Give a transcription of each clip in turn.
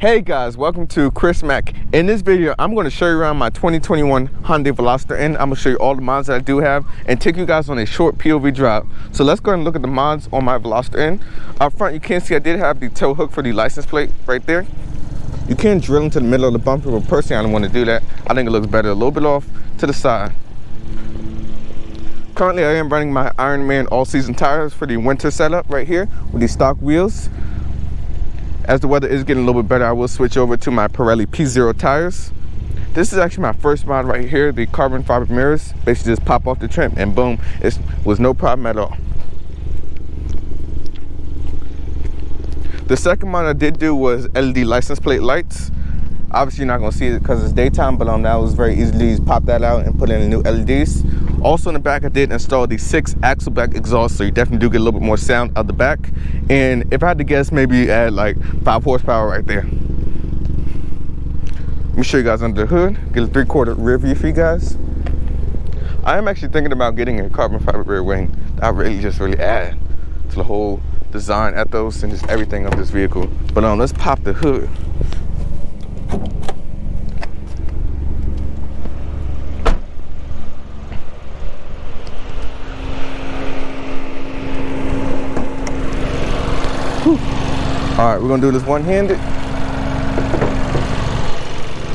Hey guys, welcome to Chris Mack. In this video, I'm going to show you around my 2021 Hyundai Veloster N. I'm going to show you all the mods that I do have and take you guys on a short POV drive. So let's go ahead and look at the mods on my Veloster N. Up front, you can see I did have the tow hook for the license plate right there. You can drill into the middle of the bumper, but personally I don't want to do that. I think it looks better a little bit off to the side. Currently, I am running my Ironman all-season tires for the winter setup right here with these stock wheels. As the weather is getting a little bit better, I will switch over to my Pirelli P0 tires. This is actually my first mod right here, the carbon fiber mirrors. Basically just pop off the trim and boom, it was no problem at all. The second mod I did do was LED license plate lights. Obviously you're not gonna see it because it's daytime, but that was very easy to just pop that out and put in the new LEDs. Also in the back, I did install the 6 AxleBack exhaust, so you definitely do get a little bit more sound out the back. And if I had to guess, maybe add like 5 horsepower right there. Let me show you guys under the hood, get a 3/4 rear view for you guys. I am actually thinking about getting a carbon fiber rear wing. That really add to the whole design ethos and just everything of this vehicle. But let's pop the hood. All right, we're gonna do this one-handed.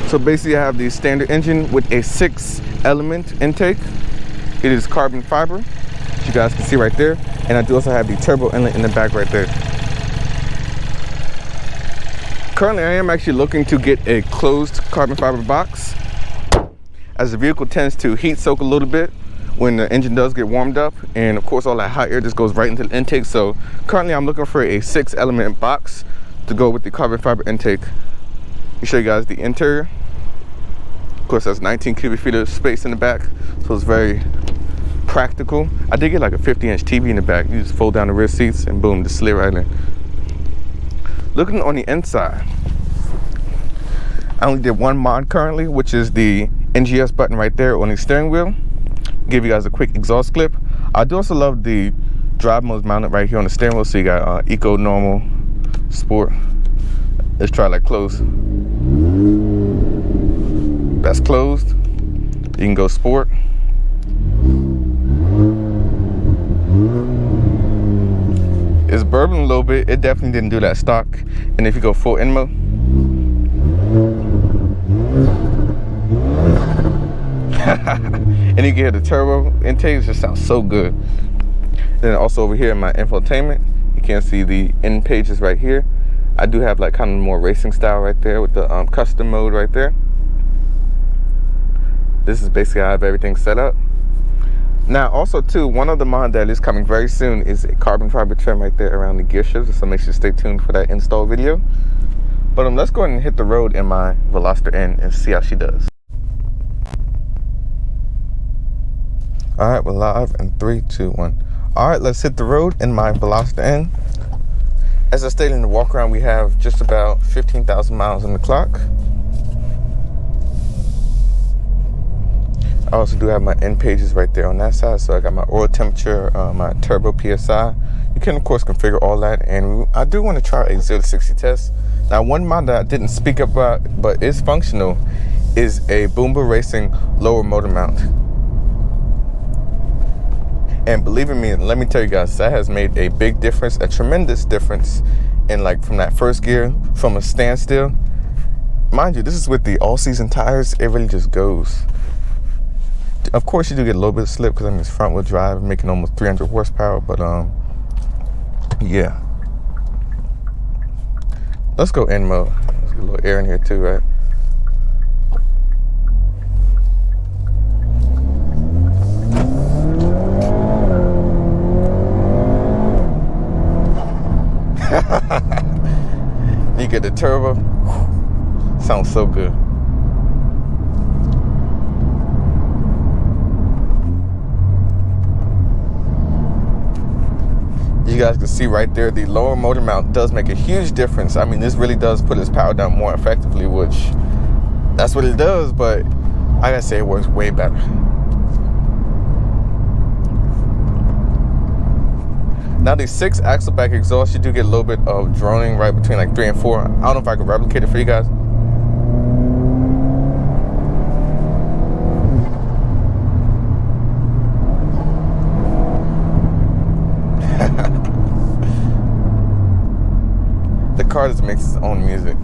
So basically I have the standard engine with a 6 element intake. It is carbon fiber, as you guys can see right there. And I do also have the turbo inlet in the back right there. Currently I am actually looking to get a closed carbon fiber box, as the vehicle tends to heat soak a little bit when the engine does get warmed up, and of course all that hot air just goes right into the intake. So currently I'm looking for a 6 element box to go with the carbon fiber intake. Let me show you guys the interior. Of course that's 19 cubic feet of space in the back, so it's very practical. I did get like a 50-inch TV in the back. You just fold down the rear seats and boom, just slid right in. Looking on the inside, I only did one mod currently, which is the NGS button right there on the steering wheel. Give you guys a quick exhaust clip. I do also love the drive modes mounted right here on the steering wheel. So you got eco, normal, sport. Let's try like closed. That's closed. You can go sport. It's burbling a little bit. It definitely didn't do that stock. And if you go full in mode, and you get the turbo intake, it just sounds so good. Then also over here in my infotainment, you can see the end pages right here. I do have like kind of more racing style right there with the custom mode right there. This is basically how I have everything set up. Now also too, one of the mod that is coming very soon is a carbon fiber trim right there around the gear shifts, so make sure to stay tuned for that install video. But let's go ahead and hit the road in my Veloster N and see how she does. All right, we're live in 3, 2, 1. All right, let's hit the road in my Veloster N. As I stated in the walk around, we have just about 15,000 miles on the clock. I also do have my end pages right there on that side. So I got my oil temperature, my turbo PSI. You can of course configure all that, and I do want to try a 0 to 60 test. Now one mod that I didn't speak about but is functional is a Boomba Racing lower motor mount. And believe in me, let me tell you guys, that has made a big difference, a tremendous difference in like from that first gear, from a standstill. Mind you, this is with the all-season tires, it really just goes. Of course you do get a little bit of slip because it's front wheel drive, making almost 300 horsepower, but yeah. Let's go in mode. Let's get a little air in here too, right? You get the turbo. Sounds so good. You guys can see right there, the lower motor mount does make a huge difference. I mean, this really does put its power down more effectively, which that's what it does, but I gotta say it works way better. Now the 6 AxleBack exhaust, you do get a little bit of droning right between like 3 and 4. I don't know if I can replicate it for you guys. The car just makes its own music.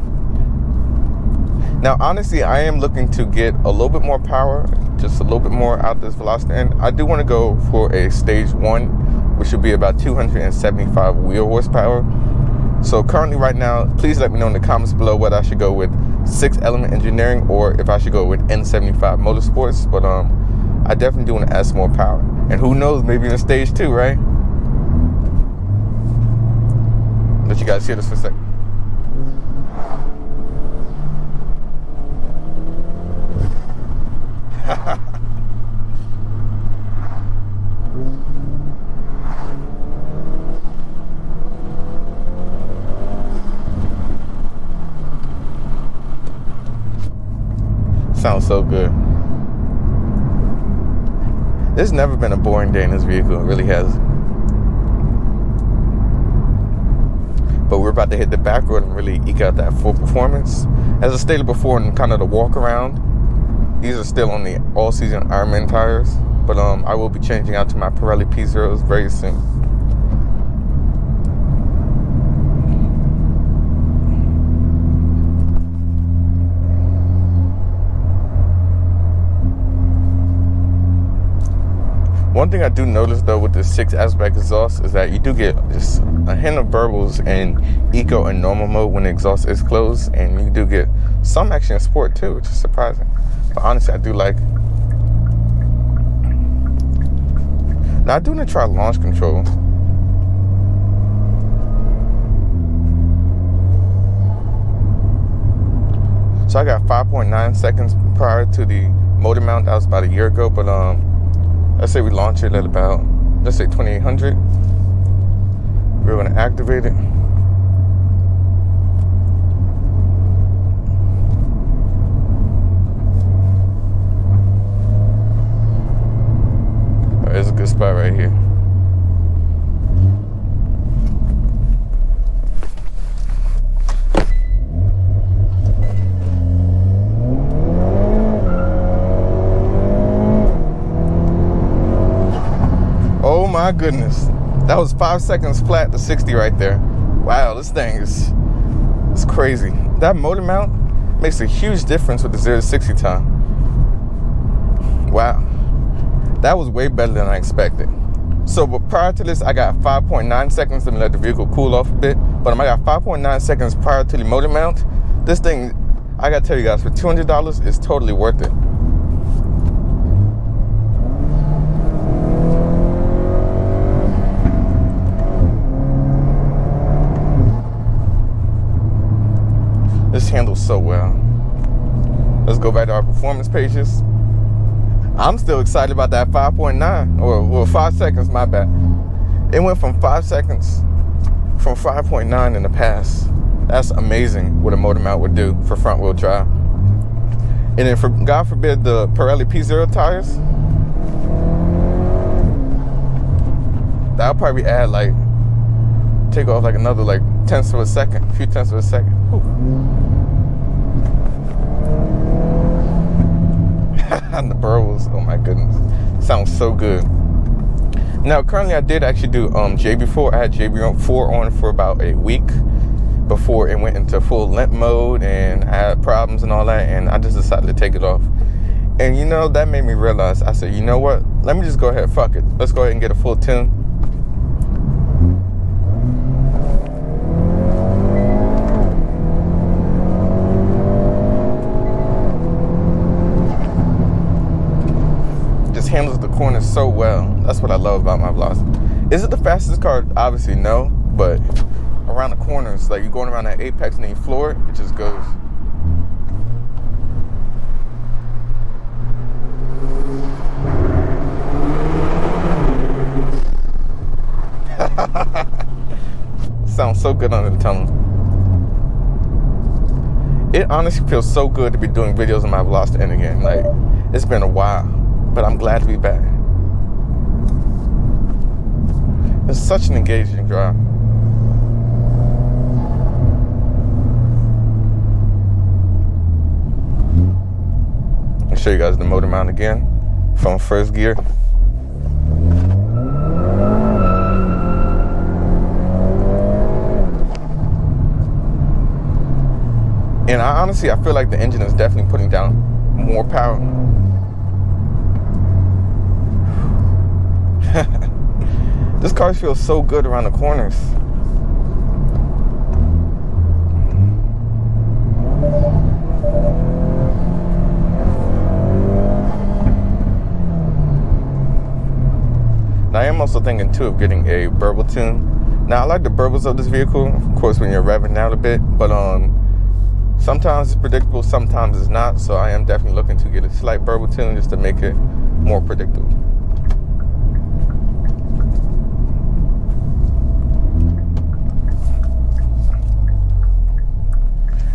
Now, honestly, I am looking to get a little bit more power, just a little bit more out of this Veloster N. I do want to go for a stage 1, which would be about 275 wheel horsepower. So currently right now, please let me know in the comments below whether I should go with 6 Element engineering or if I should go with N75 Motorsports. But I definitely do want to add some more power. And who knows, maybe in a stage 2, right? Let you guys hear this for a second. Sounds so good. There's never been a boring day in this vehicle. It really has. But we're about to hit the back road and really eke out that full performance. As I stated before in kind of the walk around, these are still on the all-season Ironman tires, but I will be changing out to my Pirelli P0s very soon. One thing I do notice though with the 6 AxleBack exhaust is that you do get just a hint of burbles in eco and normal mode when the exhaust is closed, and you do get some action in sport too, which is surprising. But honestly, I do like. Now I do want to try launch control. So I got 5.9 seconds prior to the motor mount. That was about a year ago, but let's say we launch it at about, let's say 2800. We're going to activate it. There's a good spot right here. Oh my goodness. That was 5 seconds flat to 60 right there. Wow, this thing is crazy. That motor mount makes a huge difference with the 0 to 60 time. Wow. That was way better than I expected. So but prior to this, I got 5.9 seconds to let the vehicle cool off a bit. But I got 5.9 seconds prior to the motor mount. This thing, I gotta tell you guys, for $200, it's totally worth it. This handles so well. Let's go back to our performance pages. I'm still excited about that 5.9, or 5 seconds, my bad. It went from 5 seconds from 5.9 in the past. That's amazing what a motor mount would do for front wheel drive. And then for, God forbid, the Pirelli P0 tires, that'll probably add like, take off like another like tenths of a second, a few tenths of a second. And the burbles, oh my goodness, sounds so good. Now currently I did actually do JB4. I had JB4 on for about a week before it went into full limp mode, and I had problems and all that, and I just decided to take it off. And you know, that made me realize, I said, you know what, let me just go ahead, fuck it, let's go ahead and get a full tune. Handles the corners so well. That's what I love about my Veloster. Is it the fastest car? Obviously no, but around the corners, like you're going around that apex and then you floor it, it just goes. Sounds so good under the tunnel. It honestly feels so good to be doing videos on my Veloster N again. Like, it's been a while, but I'm glad to be back. It's such an engaging drive. I'll show you guys the motor mount again from first gear. And honestly, I feel like the engine is definitely putting down more power. This car feels so good around the corners. Now, I am also thinking too of getting a burble tune. Now, I like the burbles of this vehicle, of course, when you're revving out a bit, but sometimes it's predictable, sometimes it's not. So I am definitely looking to get a slight burble tune just to make it more predictable.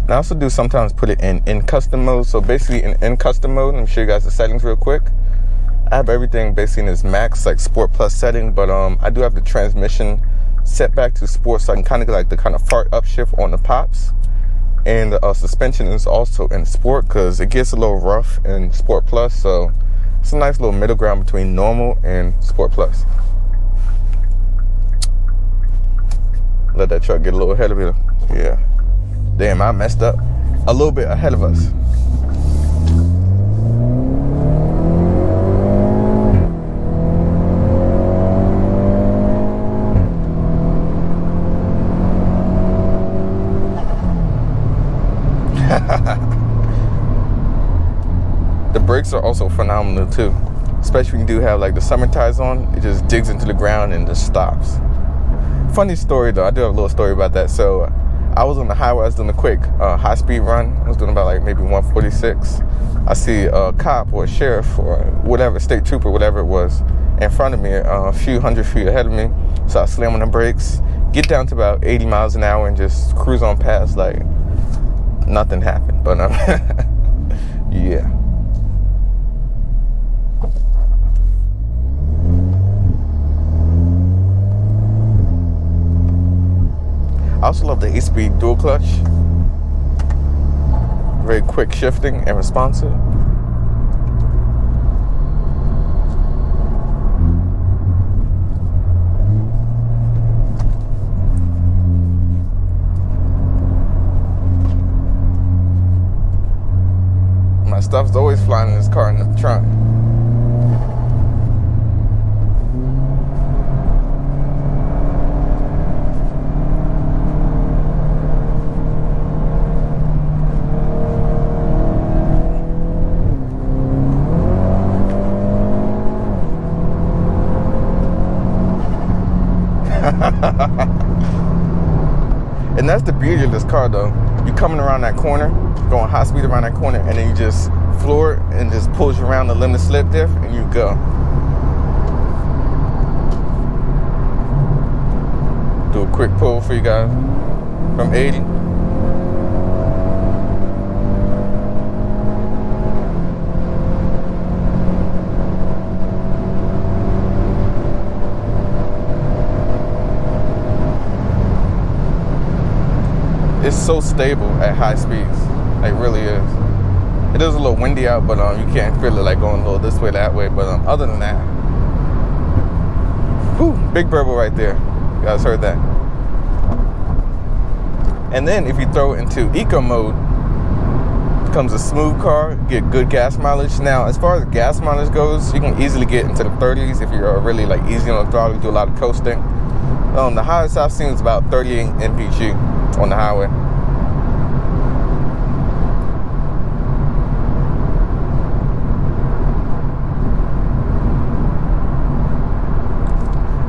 I also do sometimes put it in custom mode. So basically in custom mode, let me show you guys the settings real quick. I have everything basically in this max, like Sport Plus setting, but I do have the transmission set back to Sport, so I can kind of get like the kind of fart upshift on the pops. And the suspension is also in Sport because it gets a little rough in Sport Plus, so it's a nice little middle ground between normal and Sport Plus. Let that truck get a little ahead of me. Yeah. Damn, I messed up a little bit ahead of us. The brakes are also phenomenal too, especially when you do have like the summer tires on. It just digs into the ground and just stops. Funny story though, I do have a little story about that. So I was on the highway, I was doing a quick high speed run. I was doing about like maybe 146. I see a cop or a sheriff or whatever, state trooper, whatever it was, in front of me, a few hundred feet ahead of me. So I slam on the brakes, get down to about 80 miles an hour and just cruise on past like nothing happened. But yeah. I also love the 8-speed dual clutch. Very quick shifting and responsive. My stuff's always flying in this car in the trunk. And that's the beauty of this car though. You coming around that corner, going high speed around that corner, and then you just floor it and just pulls you around the limited slip diff and you go. Do a quick pull for you guys from 80. It's so stable at high speeds. It really is. It is a little windy out, but you can't feel it like going a little this way, that way. But other than that, whew, big burble right there. You guys heard that. And then if you throw it into eco mode, it becomes a smooth car, get good gas mileage. Now, as far as gas mileage goes, you can easily get into the 30s if you're really like easy on the throttle, you do a lot of coasting. The highest I've seen is about 38 mpg on the highway.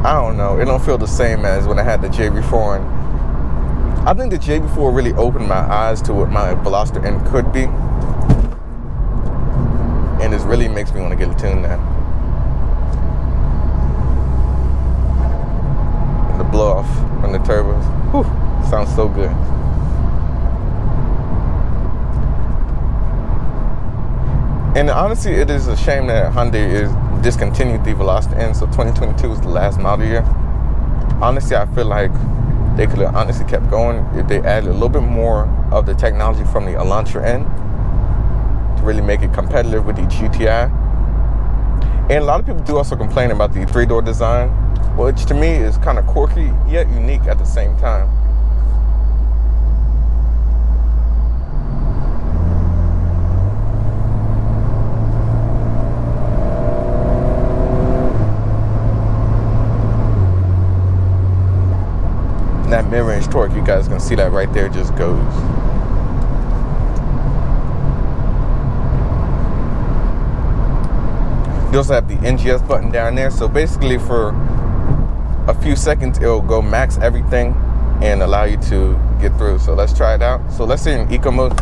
I don't know, it don't feel the same as when I had the JB4, and I think the JB4 really opened my eyes to what my Veloster N could be, and it really makes me want to get a tune now. And the blow off from the turbos, whew, sounds so good. And honestly, it is a shame that Hyundai is discontinued the Veloster N, so 2022 is the last model year. honestly, I feel like they could have honestly kept going if they added a little bit more of the technology from the Elantra N to really make it competitive with the GTI. And a lot of people do also complain about the 3-door design, which to me is kind of quirky yet unique at the same time. That mid-range torque, you guys can see that right there, just goes. You also have the NGS button down there, so basically for a few seconds it'll go max everything and allow you to get through. So let's try it out. So let's say in eco mode.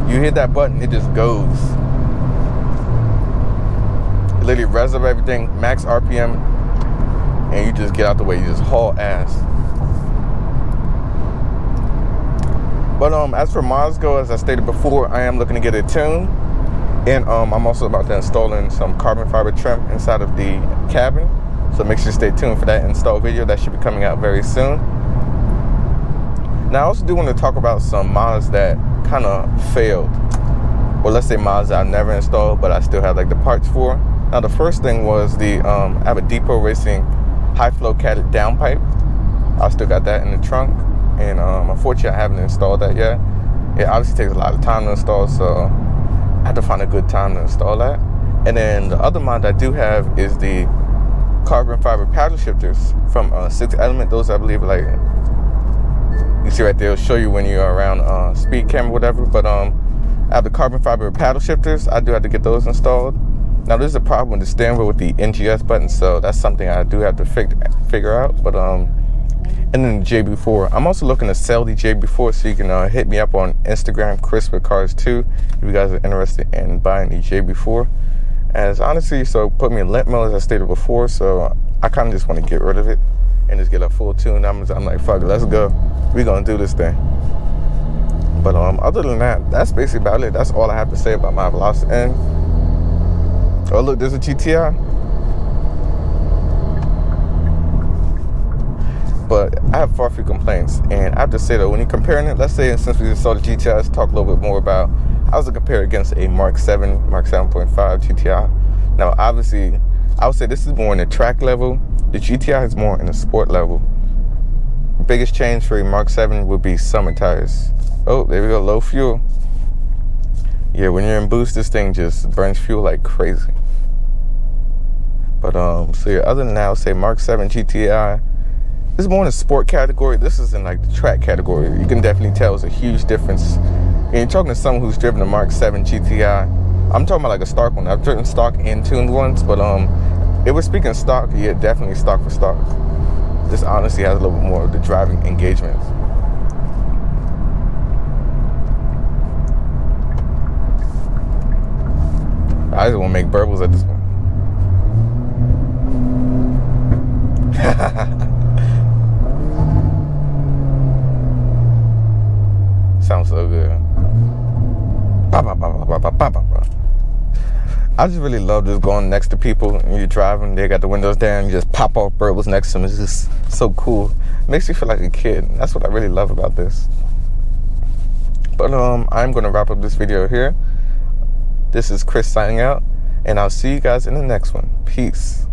You hit that button, it just goes. It literally revs up everything, max RPM, and you just get out the way. You just haul ass. But as for mods go, as I stated before, I am looking to get it tuned, and I'm also about to install in some carbon fiber trim inside of the cabin. So make sure you stay tuned for that install video. That should be coming out very soon. Now I also do want to talk about some mods that kind of failed, or let's say mods that I never installed but I still have like the parts for. Now the first thing was the I have a Depot Racing high flow catted downpipe. I still got that in the trunk, and unfortunately I haven't installed that yet. It obviously takes a lot of time to install, so I have to find a good time to install that. And then the other mod I do have is the carbon fiber paddle shifters from SXTH Element. Those I believe are like, you see right there, it'll show you when you're around speed camera, whatever. But I have the carbon fiber paddle shifters. I do have to get those installed. Now there's a problem with the steering wheel with the NGS button, so that's something I do have to figure out. But and then the JB4. I'm also looking to sell the JB4, so you can hit me up on Instagram, Chris with Cars 2, if you guys are interested in buying the JB4. As honestly, so put me in limp mode as I stated before, so I kind of just want to get rid of it and just get a full tune. I'm like, fuck it, let's go. We're gonna do this thing. But other than that, that's basically about it. That's all I have to say about my Veloster N. Oh look, there's a GTI. But I have far few complaints, and I have to say though, when you're comparing it, let's say since we just saw the GTI, let's talk a little bit more about how does it compare against a Mark 7, Mark 7.5 GTI. Now obviously, I would say this is more in the track level. The GTI is more in the sport level. Biggest change for a Mark 7 would be summer tires. Oh, there we go, low fuel. Yeah, when you're in boost, this thing just burns fuel like crazy. But so yeah, other than that, I would say Mark 7 GTI. This is more in the sport category. This is in like the track category. You can definitely tell it's a huge difference. And you're talking to someone who's driven a Mark 7 GTI. I'm talking about like a stock one. I've driven stock and tuned ones, but if we're speaking stock, yeah, definitely stock for stock. This honestly has a little bit more of the driving engagements. I just want to make burbles at this point. Sounds so good. I just really love just going next to people and you're driving, they got the windows down, you just pop off burbles next to them. It's just so cool. It makes you feel like a kid. That's what I really love about this. But I'm gonna wrap up this video here. This is Chris signing out, and I'll see you guys in the next one. Peace.